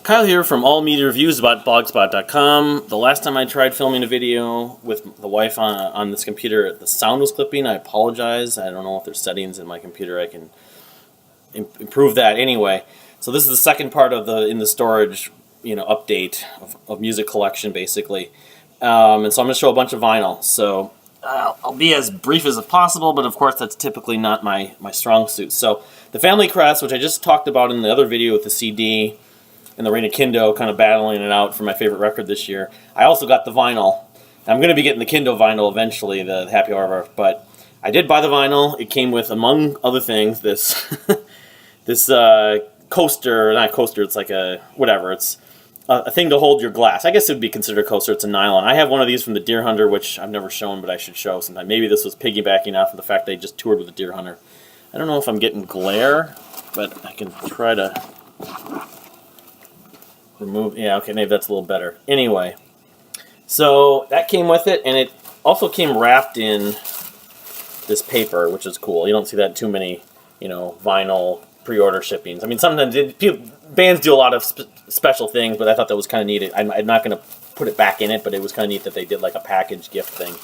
Kyle here from All Media Reviews about blogspot.com. The last time I tried filming a video with the wife on this computer, the sound was clipping. I apologize. I don't know if there's settings in my computer I can improve that anyway. So this is the second part of the in the storage update of music collection basically. And so I'm going to show a bunch of vinyl. So I'll be as brief as possible, but of course that's typically not my strong suit. So the Family Crest, which I just talked about in the other video with the CD, and the Reina Kindo, kind of battling it out for my favorite record this year. I also got the vinyl. I'm going to be getting the Kindo vinyl eventually, the Happy Hour, but I did buy the vinyl. It came with, among other things, this this coaster, not coaster, it's like a, whatever, it's a thing to hold your glass. I guess it would be considered a coaster. It's a nylon. I have one of these from the Deer Hunter, which I've never shown, but I should show sometime. Maybe this was piggybacking off of the fact they just toured with the Deer Hunter. I don't know if I'm getting glare, but I can try to remove, yeah, okay, maybe that's a little better. Anyway, so that came with it, and it also came wrapped in this paper, which is cool. You don't see that in too many, vinyl pre-order shippings. I mean, sometimes bands do a lot of special things, but I thought that was kind of neat. I'm not going to put it back in it, but it was kind of neat that they did like a package gift thing.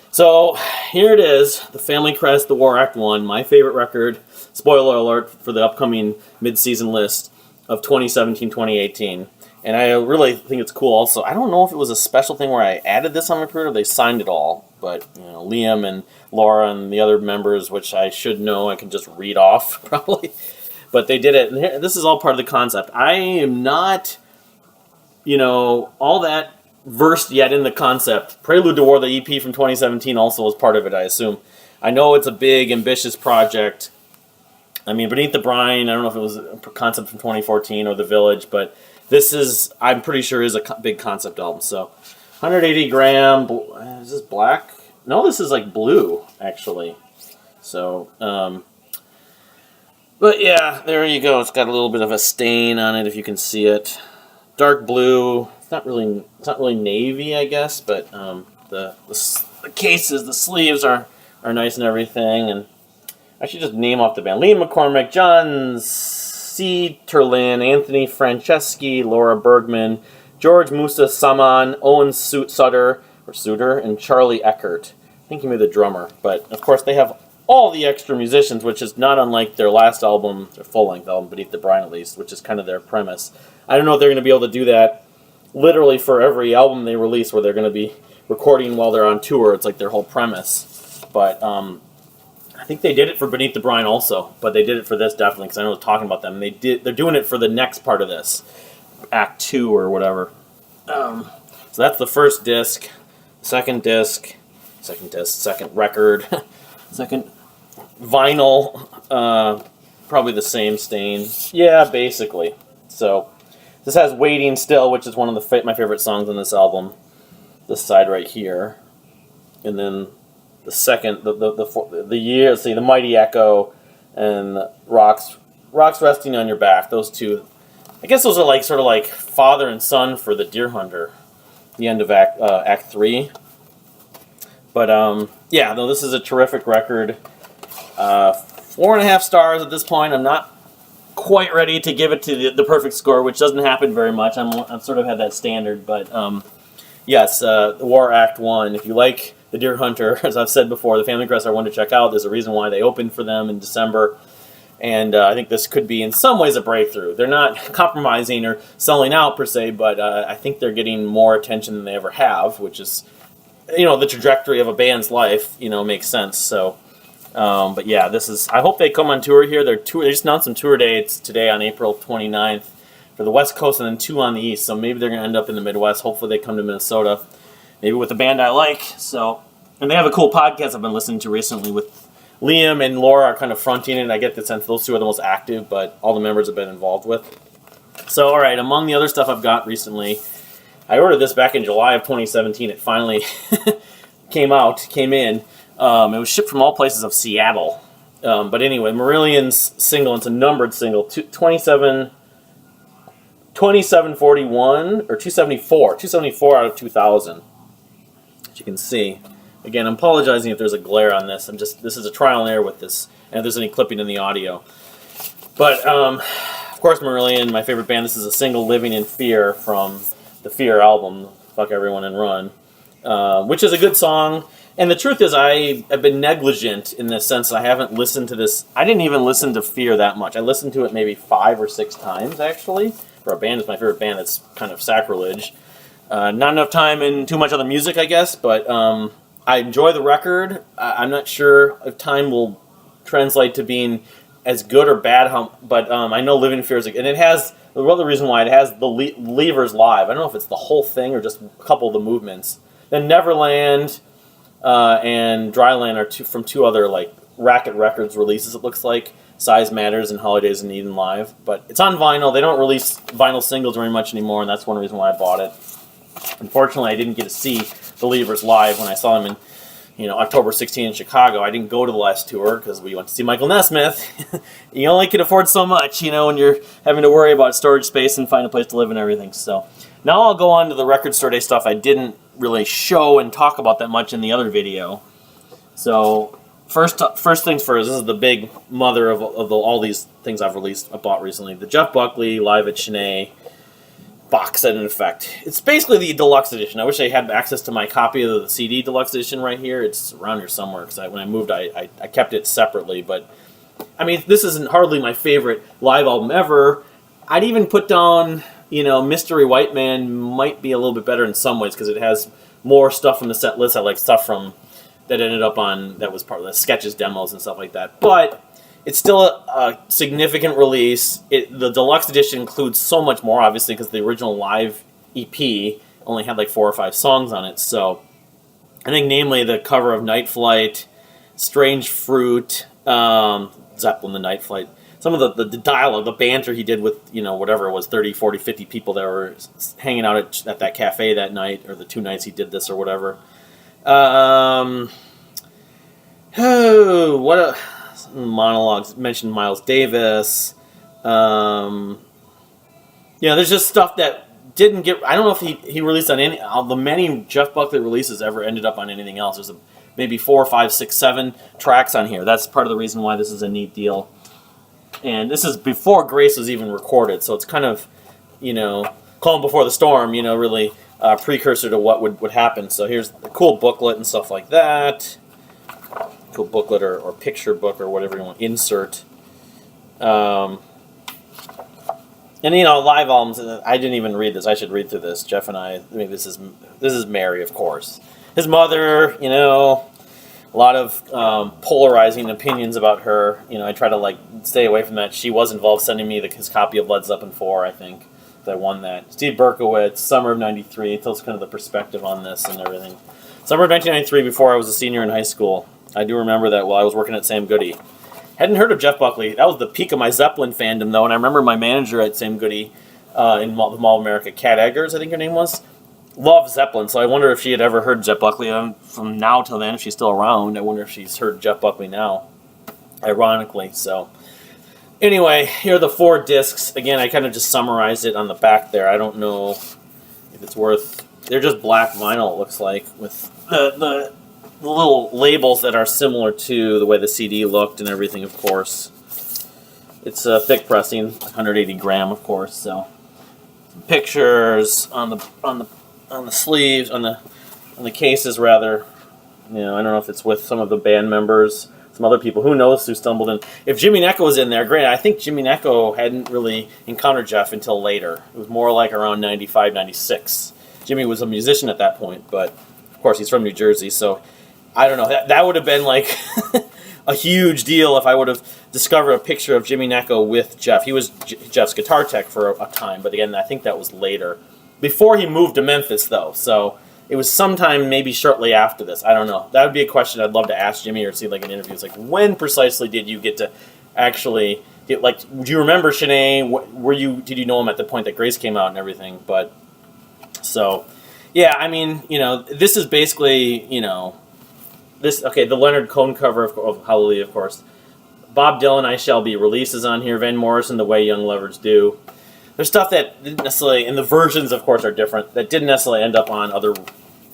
So here it is, the Family Crest, The War Act 1, my favorite record. Spoiler alert for the upcoming mid-season list of 2017-2018, and I really think it's cool also. I don't know if it was a special thing where I added this on my pre-order or they signed it all, but Liam and Laura and the other members, which I should know, I can just read off probably, but they did it, and here, this is all part of the concept. I am not, all that versed yet in the concept. Prelude to War, the EP from 2017, also was part of it, I assume. I know it's a big, ambitious project. I mean, Beneath the Brine, I don't know if it was a concept from 2014 or The Village, but this is, I'm pretty sure, is a big concept album. So, 180 gram, is this black? No, this is like blue, actually. So, but yeah, there you go. It's got a little bit of a stain on it, if you can see it. Dark blue. It's not really navy, I guess, but the cases, the sleeves are nice and everything, and I should just name off the band. Liam McCormick, John C. Terlin, Anthony Franceschi, Laura Bergman, George Musa Saman, Owen Sutter, and Charlie Eckert. I think he made the drummer. But, of course, they have all the extra musicians, which is not unlike their last album, their full-length album, Beneath the Brine at least, which is kind of their premise. I don't know if they're going to be able to do that literally for every album they release, where they're going to be recording while they're on tour. It's like their whole premise. But, I think they did it for Beneath the Brine also, but they did it for this definitely, because I know I was talking about them. They're doing it for the next part of this, Act 2 or whatever. So that's the first disc, second record, second vinyl, probably the same stain. Yeah, basically. So this has Waiting Still, which is one of my favorite songs on this album. This side right here, and then the second, the year, see, the Mighty Echo and Rocks Resting on Your Back. Those two, I guess those are like sort of like father and son for the Deer Hunter. The end of Act 3. But yeah, though this is a terrific record. 4.5 stars at this point. I'm not quite ready to give it to the perfect score, which doesn't happen very much. I'm sort of had that standard, but yes, The War Act 1. If you like the Deer Hunter, as I've said before, the Family Crest are one to check out. There's a reason why they opened for them in December, and I think this could be in some ways a breakthrough. They're not compromising or selling out per se, but I think they're getting more attention than they ever have, which is, the trajectory of a band's life, makes sense. So, but yeah, this is, I hope they come on tour here. They just announced some tour dates today on April 29th for the West Coast and then 2 on the East, so maybe they're going to end up in the Midwest. Hopefully they come to Minnesota. Maybe with a band I like. So, and they have a cool podcast I've been listening to recently with Liam and Laura are kind of fronting it. I get the sense those two are the most active, but all the members have been involved with. So, all right, among the other stuff I've got recently, I ordered this back in July of 2017. It finally came in. It was shipped from all places of Seattle. But anyway, Marillion's single, it's a numbered single, 2741 or 274 out of 2000. You can see. Again, I'm apologizing if there's a glare on this. This is a trial and error with this, and if there's any clipping in the audio. But Of course, Marillion, my favorite band. This is a single, Living in Fear, from the Fear album, Fuck Everyone and Run, which is a good song. And the truth is, I have been negligent in the sense that I haven't listened to this. I didn't even listen to Fear that much. I listened to it maybe 5 or 6 times, actually. For a band, it's my favorite band. That's kind of sacrilege. Not enough time and too much other music, I guess, but I enjoy the record. I'm not sure if time will translate to being as good or bad, but I know Living in Fear is, and it has, well, the reason why it has the Levers live. I don't know if it's the whole thing or just a couple of the movements. Then Neverland and Dryland are from 2 other like Racket Records releases, it looks like. Size Matters and Holidays in Eden live. But it's on vinyl. They don't release vinyl singles very much anymore, and that's one reason why I bought it. Unfortunately, I didn't get to see the Levers live when I saw them in October 16 in Chicago. I didn't go to the last tour because we went to see Michael Nesmith. You only can afford so much, when you're having to worry about storage space and find a place to live and everything. So now I'll go on to the Record Store Day stuff I didn't really show and talk about that much in the other video. So first things first, this is the big mother of all these things I bought recently. The Jeff Buckley Live at Chennai box set, in effect. It's basically the deluxe edition. I wish I had access to my copy of the CD deluxe edition right here. It's around here somewhere, because when I moved, I kept it separately. But, I mean, this isn't hardly my favorite live album ever. I'd even put down, Mystery White Man might be a little bit better in some ways, because it has more stuff from the set list. I like stuff that ended up that was part of the sketches, demos, and stuff like that. But it's still a significant release. The deluxe edition includes so much more, obviously, because the original live EP only had like 4 or 5 songs on it. So I think namely the cover of Night Flight, Strange Fruit, Zeppelin, the Night Flight, some of the dialogue, the banter he did with, whatever it was, 30, 40, 50 people that were hanging out at that cafe that night, or the 2 nights he did this or whatever. Monologues, mentioned Miles Davis. There's just stuff that didn't get. I don't know if he released on any. The many Jeff Buckley releases ever ended up on anything else. There's maybe 4, 5, 6, 7 tracks on here. That's part of the reason why this is a neat deal. And this is before Grace was even recorded, so it's kind of, calm before the storm. Really precursor to what would happen. So here's the cool booklet and stuff like that. Cool booklet or picture book or whatever you want, insert. And live albums, I didn't even read this. I should read through this. Jeff and I mean, this is Mary, of course. His mother, a lot of polarizing opinions about her. I try to stay away from that. She was involved sending me his copy of Led Zeppelin 4, I think. I won that. Steve Berkowitz, summer of '93, tells kind of the perspective on this and everything. Summer of 1993, before I was a senior in high school. I do remember that while I was working at Sam Goody. Hadn't heard of Jeff Buckley. That was the peak of my Zeppelin fandom, though, and I remember my manager at Sam Goody in the Mall of America, Kat Eggers, I think her name was, loved Zeppelin, so I wonder if she had ever heard Jeff Buckley. From now till then, if she's still around, I wonder if she's heard Jeff Buckley now, ironically. So anyway, here are the 4 discs. Again, I kind of just summarized it on the back there. I don't know if it's worth... They're just black vinyl, it looks like, with the little labels that are similar to the way the CD looked and everything, of course. It's a thick pressing, 180 gram, of course. So pictures on the sleeves, on the cases rather. I don't know if it's with some of the band members, some other people. Who knows who stumbled in? If Jimmy Necco was in there, great. I think Jimmy Necco hadn't really encountered Jeff until later. It was more like around 95, 96. Jimmy was a musician at that point, but of course he's from New Jersey, so I don't know. That would have been like a huge deal if I would have discovered a picture of Jimmy Necco with Jeff. He was Jeff's guitar tech for a time, but again, I think that was later. Before he moved to Memphis, though, so it was sometime maybe shortly after this. I don't know. That would be a question I'd love to ask Jimmy or see an interview. It's when precisely did you get to actually get, do you remember Shanae? Did you know him at the point that Grace came out and everything? But, so, yeah, I mean, this is basically, the Leonard Cohen cover of Hallelujah, of course. Bob Dylan, I Shall Be releases on here. Van Morrison, The Way Young Lovers Do. There's stuff that didn't necessarily, and the versions, of course, are different, that didn't necessarily end up on other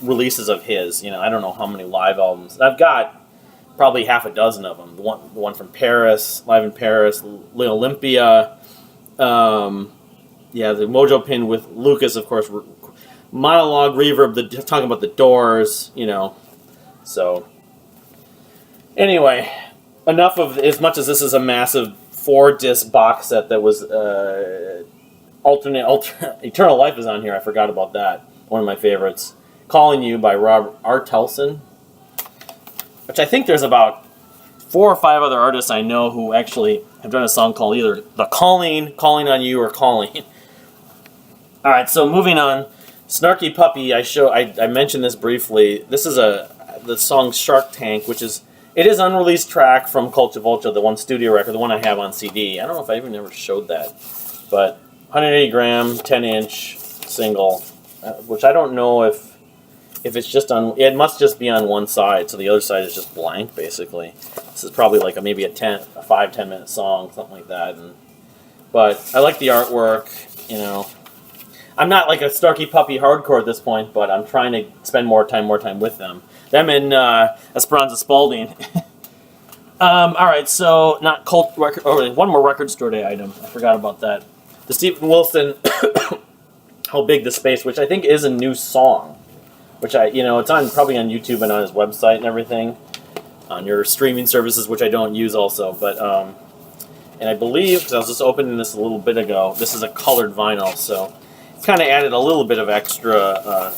releases of his. I don't know how many live albums. I've got probably half a dozen of them. The one from Paris, Live in Paris, Olympia, Yeah, the Mojo pin with Lucas, of course. Monologue, reverb, talking about the Doors, you know. So, anyway, enough of, as much as this is a massive 4-disc box set that was, Eternal Life is on here, I forgot about that. One of my favorites. Calling You by Rob Artelson, which I think there's about 4 or 5 other artists I know who actually have done a song called either The Calling, Calling on You, or Calling. Alright, so moving on. Snarky Puppy, I mentioned this briefly. This is the song Sharktank, which is, it is an unreleased track from Culture Vulture, the one studio record, the one I have on CD. I don't know if I even ever showed that. But 180 gram, 10-inch single, which I don't know if it's just on, it must just be on one side, so the other side is just blank, basically. This is probably like maybe a 5-10 minute song, something like that. But I like the artwork, you know. I'm not like a Snarky Puppy hardcore at this point, but I'm trying to spend more time with them. Them and Esperanza Spalding. Alright, so not cult record, one more record store day item. I forgot about that. The Steven Wilson, How Big the Space, which I think is a new song. Which it's probably on YouTube and on his website and everything. On your streaming services, which I don't use also. But, and I believe, because I was just opening this a little bit ago, this is a colored vinyl, so it's kind of added a little bit of extra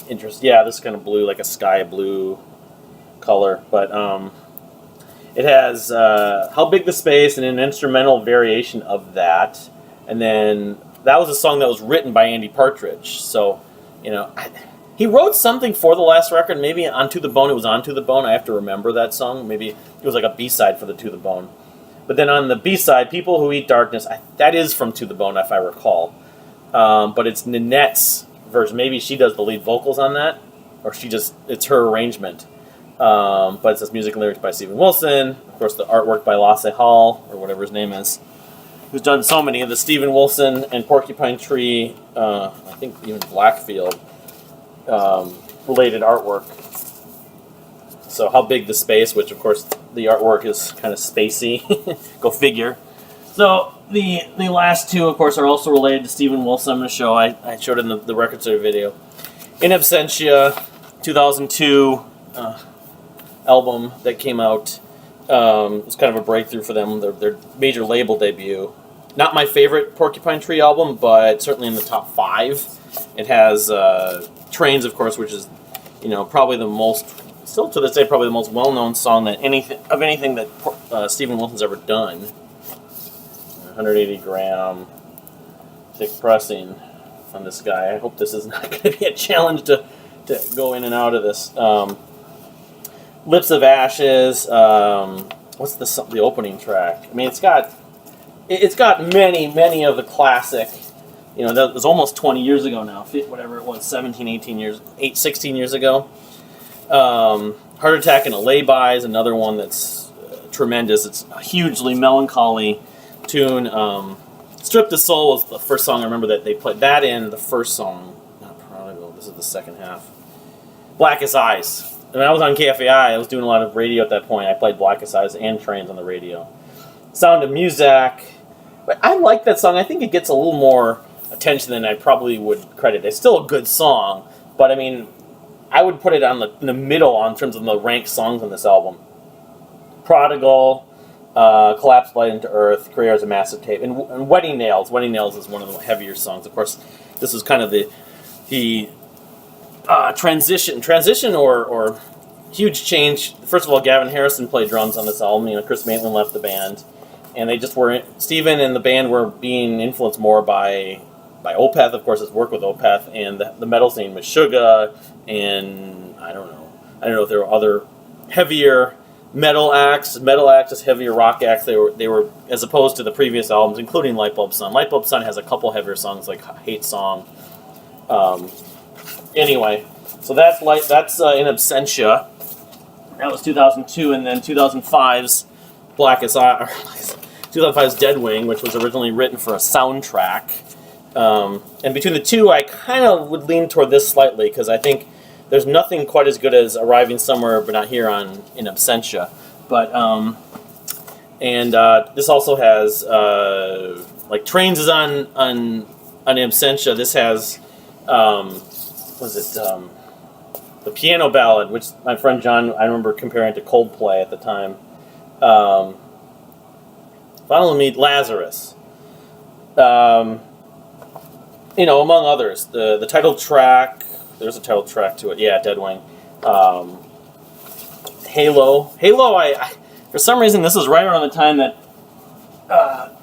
interest. Yeah, this is kind of blue, like a sky blue color. But it has How Big the Space and an instrumental variation of that. And then that was a song that was written by Andy Partridge. So, he wrote something for the last record, maybe on To the Bone. It was on To the Bone. I have to remember that song. Maybe it was like a B-side for the To the Bone. But then on the B-side, People Who Eat Darkness, that is from To the Bone, if I recall. But it's Nanette's version. Maybe she does the lead vocals on that, or it's her arrangement. But it says music and lyrics by Steven Wilson. Of course, the artwork by Lasse Hall, or whatever his name is, who's done so many of the Steven Wilson and Porcupine Tree, I think even Blackfield, related artwork. So How Big the Space, which of course the artwork is kind of spacey. Go figure. So the last two, of course, are also related to Steven Wilson. I'm going to show. I showed it in the record store video. In Abesentia, 2002 album that came out. It was kind of a breakthrough for them. Their major label debut. Not my favorite Porcupine Tree album, but certainly in the top 5. It has Trains, of course, which is, probably the most, still to this day, probably the most well-known song that anything that Steven Wilson's ever done. 180 gram thick pressing on this guy. I hope this is not going to be a challenge to go in and out of this. Lips of Ashes. What's the opening track? I mean, it's got many of the classic. That was almost 20 years ago now. Whatever it was, 16 years ago. Heart Attack and a Lay-By is another one that's tremendous. It's a hugely melancholy tune. Strip the Soul was the first song I remember that they played. That in the first song. Not Prodigal. This is the second half. Blackest Eyes. When I was on KFAI, I was doing a lot of radio at that point. I played Blackest Eyes and Trains on the radio. Sound of Music. But I like that song. I think it gets a little more attention than I probably would credit. It's still a good song, but I mean, I would put it in the middle in terms of the ranked songs on this album. Prodigal, Collapsed Light into Earth, Career as a Massive Tape, and Wedding Nails. Wedding Nails is one of the heavier songs. Of course, this is kind of the transition or huge change. First of all, Gavin Harrison played drums on this album. Chris Maitland left the band, and they just were, Steven and the band were being influenced more by Opeth, of course, his work with Opeth, and the metal scene with Suga, and I don't know if there were other heavier metal acts as heavier rock acts. They were as opposed to the previous albums, including Lightbulb Sun. Lightbulb Sun has a couple heavier songs like Hate Song. Anyway, so that's in Abesentia. That was 2002, and then 2005's 2005's Deadwing, which was originally written for a soundtrack. And between the two, I kind of would lean toward this slightly, because I think there's nothing quite as good as Arriving Somewhere But Not Here in Abesentia. But, this also has like Trains is on Abesentia. This has the piano ballad, which my friend John, I remember comparing to Coldplay at the time. Follow Me, Lazarus. Among others. The title track, there's a title track to it. Yeah, Deadwing. Halo. I for some reason, this is right around the time that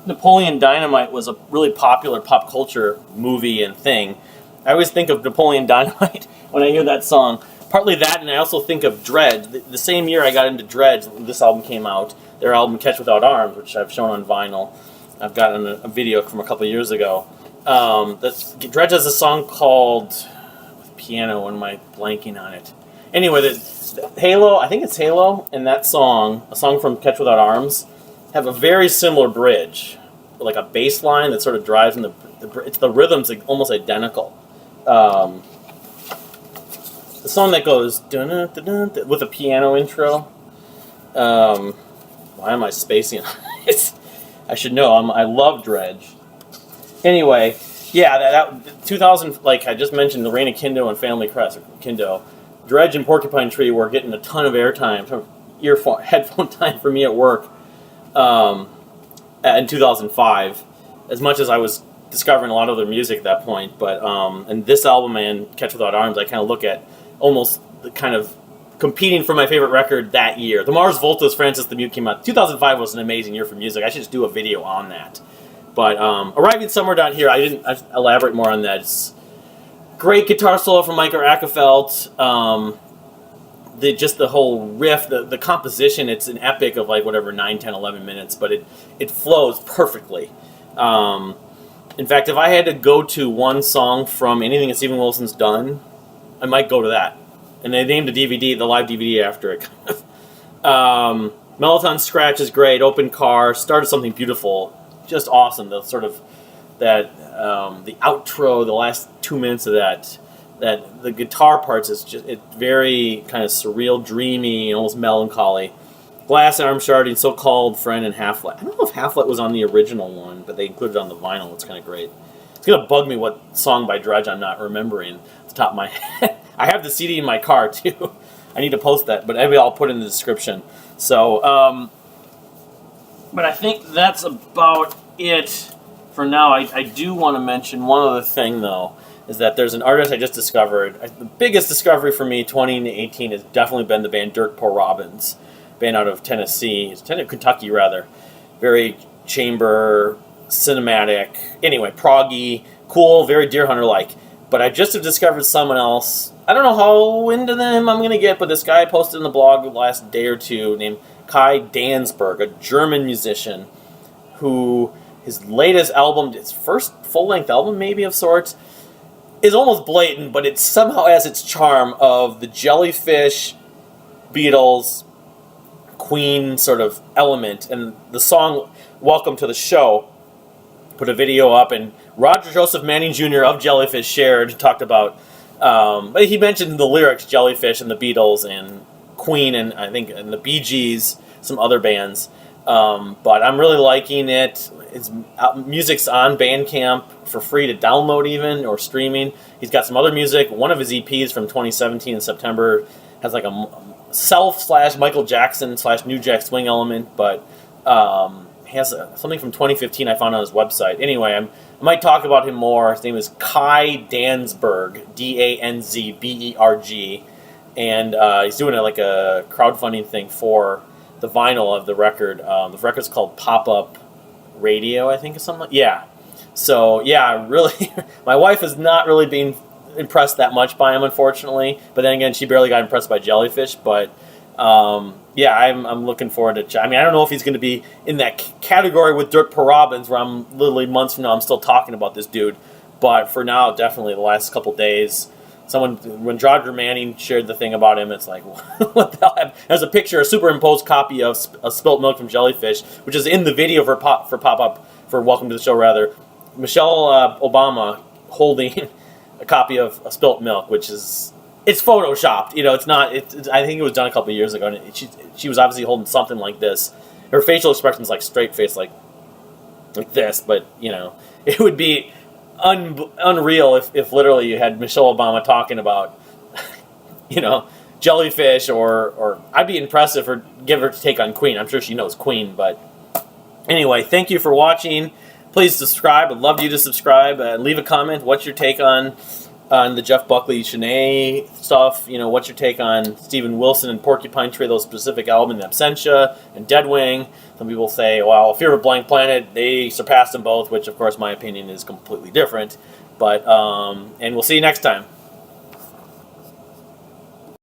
Napoleon Dynamite was a really popular pop culture movie and thing. I always think of Napoleon Dynamite when I hear that song. Partly that, and I also think of Dredge. The same year I got into Dredge, this album came out. Their album Catch Without Arms, which I've shown on vinyl. I've gotten a video from a couple of years ago. Dredge has a song called with piano, and am I blanking on it? Anyway, the Halo, I think it's Halo, and that song, a song from Catch Without Arms, have a very similar bridge, like a bass line that sort of drives in the rhythm's almost identical. The song that goes dun-dun-dun-dun, with a piano intro. Why am I spacing on it? I should know. I love Dredge. Anyway, yeah, that 2000, like I just mentioned, the Reign of Kindo and Family Crest, Kindo. Dredge and Porcupine Tree were getting a ton of airtime, headphone time for me at work in 2005. As much as I was discovering a lot of their music at that point, but and this album and Catch Without Arms, I kind of look at almost the kind of competing for my favorite record that year. The Mars Volta's Francis the Mute came out. 2005 was an amazing year for music. I should just do a video on that. But Arriving Somewhere Down Here, I elaborate more on that. It's great guitar solo from Micah Ackerfeld. The whole riff, the composition, it's an epic of like whatever, 9, 10, 11 minutes, but it flows perfectly. In fact, if I had to go to one song from anything that Steven Wilson's done, I might go to that. And they named the live DVD after it. Melloton Scratch is great. Open Car, Started Something Beautiful, just awesome. The sort of that the outro, the last 2 minutes of that the guitar parts is just very kind of surreal, dreamy, almost melancholy. Glass Arm Sharding, So Called Friend, and Half Light. I don't know if Half Light was on the original one, but they included it on the vinyl. It's kind of great. It's gonna bug me what song by Dredge I'm not remembering off the top of my head. I have the CD in my car too. I need to post that, but maybe I'll put it in the description. So, but I think that's about it for now. I do want to mention one other thing though, is that there's an artist I just discovered. The biggest discovery for me 2018 has definitely been the band Dirt Poor Robins, band out of Tennessee, Kentucky rather. Very chamber, cinematic, anyway, proggy, cool, very Deer Hunter-like. But I just have discovered someone else. I don't know how into them I'm going to get, but this guy posted in the blog the last day or two named Kai Danzberg, a German musician who his latest album, his first full-length album maybe of sorts, is almost blatant, but it somehow has its charm of the Jellyfish, Beatles, Queen sort of element. And the song Welcome to the Show put a video up, and Roger Joseph Manning Jr. of Jellyfish talked about, but he mentioned the lyrics Jellyfish and the Beatles and Queen and I think and the Bee Gees, some other bands. But I'm really liking it. His music's on Bandcamp for free to download even, or streaming. He's got some other music. One of his EPs from 2017 in September has like a self/Michael Jackson/New Jack Swing element, but he has something from 2015 I found on his website. Anyway, I might talk about him more. His name is Kai Danzberg, Danzberg, and he's doing like a crowdfunding thing for the vinyl of the record. The record's called Pop-Up Radio, I think, or something like. Yeah. So yeah, really, my wife is not really being impressed that much by him, unfortunately. But then again, she barely got impressed by Jellyfish. But yeah, I'm looking forward to. I mean, I don't know if he's going to be in that category with Dirt Poor Robins, where I'm literally months from now I'm still talking about this dude. But for now, definitely the last couple days, when Roger Manning shared the thing about him, it's like, what the hell? There's a picture, a superimposed copy of Spilt Milk from Jellyfish, which is in the video for Welcome to the Show rather. Michelle Obama holding a copy of Spilt Milk, which is, it's photoshopped. You know, it's not. I think it was done a couple of years ago, and she was obviously holding something like this. Her facial expression is like straight face, like like this, but you know, it would be unreal if literally you had Michelle Obama talking about, you know, jellyfish, or I'd be impressed if give her to take on Queen. I'm sure she knows Queen, but anyway, thank you for watching. Please subscribe. I'd love you to subscribe. Leave a comment. What's your take on the Jeff Buckley Shanae stuff? You know, what's your take on Steven Wilson and Porcupine Tree, those specific albums, Abesentia and Deadwing? Some people say, well, Fear of a Blank Planet, they surpassed them both, which of course my opinion is completely different. But and we'll see you next time.